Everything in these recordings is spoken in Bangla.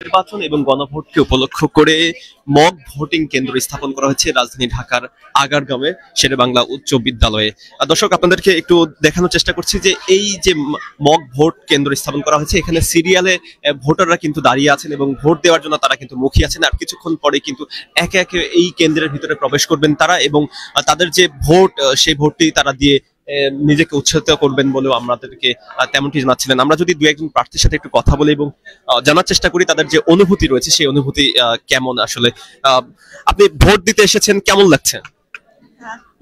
নির্বাচন এবং গণভোটকে উপলক্ষ করে মক ভোটিং কেন্দ্র স্থাপন করা হয়েছে রাজধানী ঢাকার আগারগাঁওয়ে শেরেবাংলা উচ্চ বিদ্যালয়ে। দর্শক, আপনাদেরকে একটু দেখানোর চেষ্টা করছি যে এই যে মক ভোট কেন্দ্র স্থাপন করা হয়েছে, এখানে সিরিয়ালে ভোটাররা কিন্তু দাঁড়িয়ে আছেন এবং ভোট দেওয়ার জন্য তারা কিন্তু মুখিয়ে আছেন। আর কিছুক্ষণ পরে কিন্তু একে একে এই কেন্দ্রের ভিতরে প্রবেশ করবেন তারা এবং তাদের যে ভোট সেই ভোটটি তারা দিয়ে নিজেকে উৎসাহিত করবেন বলেও আমাদেরকে তেমনটি জানাচ্ছিলেন। আমরা যদি দু একজন প্রার্থীর সাথে একটু কথা বলি এবং জানার চেষ্টা করি তাদের যে অনুভূতি রয়েছে সেই অনুভূতি কেমন। আসলে আপনি ভোট দিতে এসেছেন, কেমন লাগছে?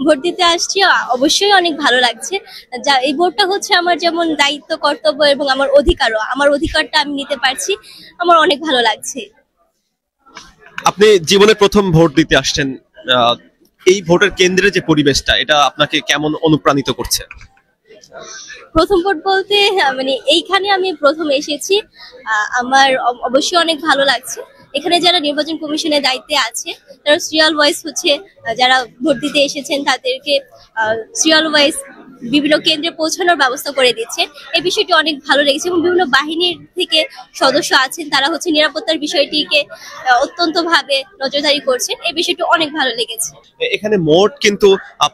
ভোট দিতে আসছি, অবশ্যই অনেক ভালো লাগছে। যা এই ভোটটা হচ্ছে আমার যেমন দায়িত্ব, কর্তব্য এবং আমার অধিকারও। আমার অধিকারটা আমি নিতে পারছি, আমার অনেক ভালো লাগছে। আপনি জীবনে প্রথম ভোট দিতে আসছেন, এই ভোটের কেন্দ্রের যে পরিবেশটা, এটা আপনাকে কেমন অনুপ্রাণিত করছে? প্রথম ভোট বলতে মানে এইখানে আমি প্রথম এসেছি, আমার অবশ্যই অনেক ভালো লাগছে। এখানে যারা নির্বাচন কমিশনের দায়িত্বে আছে তারা সিরিয়াল ওয়াইজ হচ্ছে যারা ভোট দিতে এসেছেন তাদেরকে সিরিয়াল ওয়াইজ বিভিন্ন কেন্দ্রে পৌঁছানোর ব্যবস্থা করে দিচ্ছে। এই বিষয়টি অনেক ভালো লেগেছে এবং বিভিন্ন বাহিনীর থেকে সদস্য আছেন, তারা হচ্ছে নিরাপত্তার বিষয়টিকে অত্যন্ত ভাবে নজরদারি করছেন। এই বিষয়টি অনেক ভালো লেগেছে। এখানে মোট কিন্তু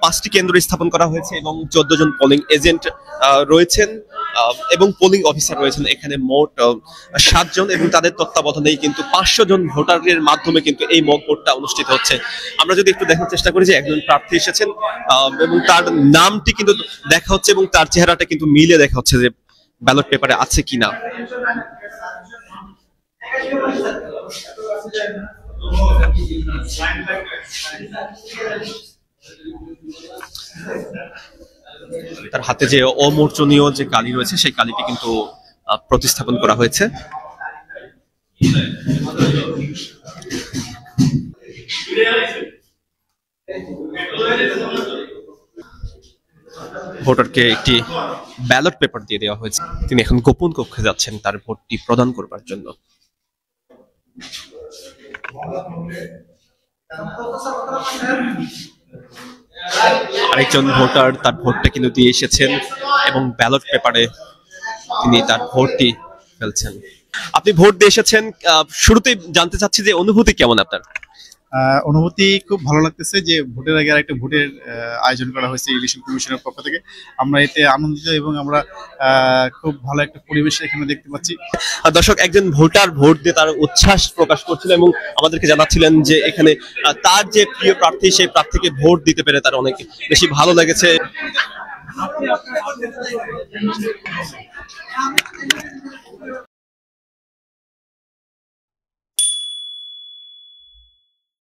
5টি কেন্দ্র স্থাপন করা হয়েছে এবং 14 জন পোলিং এজেন্ট রয়েছেন এবং পোলিং অফিসার রয়েছেন। এখানে মোট 7 জন এবং তাদের তত্ত্বাবধানেই কিন্তু 500 জন ভোটারের মাধ্যমে কিন্তু এই মক ভোটটা অনুষ্ঠিত হচ্ছে। আমরা যদি একটু দেখার চেষ্টা করি যে একজন প্রার্থী এসেছেন এবং তার নামটি কিন্তু দেখা হচ্ছে এবং তার চেহারাটা কিন্তু মিলে দেখা হচ্ছে যে ব্যালট পেপারে আছে কিনা। তার হাতে যে অমোচনীয় যে কালি রয়েছে সেই কালিটি কিন্তু প্রতিস্থাপন করা হয়েছে। ভোটারকে একটি ব্যালট পেপার দিয়ে দেওয়া হয়েছে। তিনি এখন গোপন কক্ষে যাচ্ছেন তার ভোটটি প্রদান করবার জন্য। আরেকজন ভোটার তার ভোটটা কিন্তু দিয়ে এসেছেন এবং ব্যালট পেপারে তিনি তার ভোটটি ফেলছেন। আপনি ভোট দিয়ে এসেছেন, শুরুতেই জানতে চাচ্ছি যে অনুভূতি কেমন আপনার? অনুভূতি খুব ভালো লাগতেছে যে ভোটের আগে আরেকটা ভোটের আয়োজন করা হয়েছে ইলেকশন কমিশনের পক্ষ থেকে। আমরা এতে আনন্দিত এবং আমরা খুব ভালো একটা পরিবেশ এখানে দেখতে পাচ্ছি। দর্শক, একজন ভোটার ভোট দিয়ে তার উচ্ছ্বাস প্রকাশ করছিলেন এবং আমাদেরকে জানাচ্ছিলেন যে এখানে তার যে প্রিয় প্রার্থী সেই প্রার্থীকে ভোট দিতে পেরে তার অনেক বেশি ভালো লেগেছে।